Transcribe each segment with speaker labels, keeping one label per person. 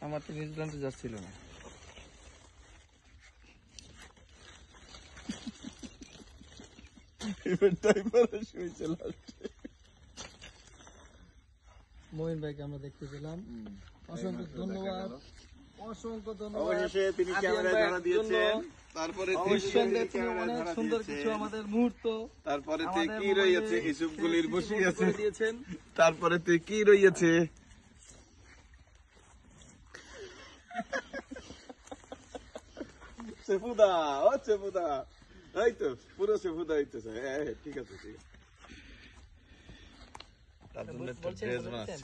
Speaker 1: আমার তো নিউজিল্যান্ডে যাচ্ছিল না। মহিন ভাইকে আমরা দেখতে পেলাম, অসংখ্য ধন্যবাদ, অসংখ্য ধন্যবাদ।
Speaker 2: অবশেষে তিনি ক্যামেরায় ধরা দিয়েছেন। তারপরে
Speaker 1: অনেক সুন্দর কিছু আমাদের মুহূর্ত।
Speaker 2: তারপরে কি রয়েছে এসব গুলির বসে আছে দিয়েছেন। তারপরে কি রয়েছে সেফুদা, ও সেফুদা, এই তো পুরো সেফুদা হইতেছে। হ্যাঁ ঠিক আছে ঠিক আছে। তার জন্য একটা ড্রেস বানাচ্ছি,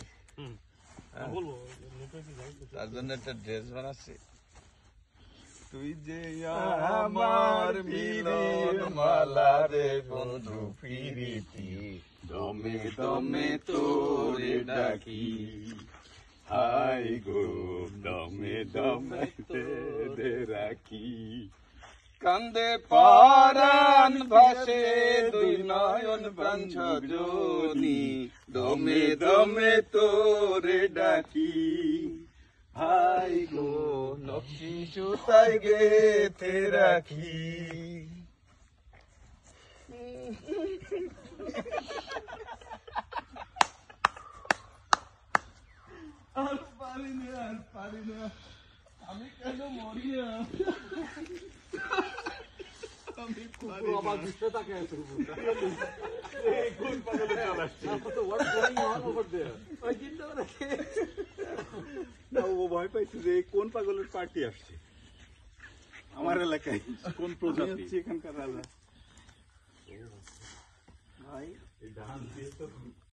Speaker 2: তার জন্য একটা ড্রেস বানাচ্ছি। তুই যে আমার মিলন মালা রে বন্ধু ফিরিতি, দমে দমে তোরে ডাকি, হাই গো দমে দমে তোরে রাখি। কান্দে পরাণ ভাসে দুই নয়ন বাঞ্ছজনী, দমে দমে তোরে ডাকি, হাই গো নকশি সুতায় গেথে রাখি। আর পারি না, আমি কেন মরি না? ভয় পাইছি যে কোন পাগলের পার্টি আসছে আমার এলাকায়, কোন প্রজাতি এখানকার রাজা ভাই।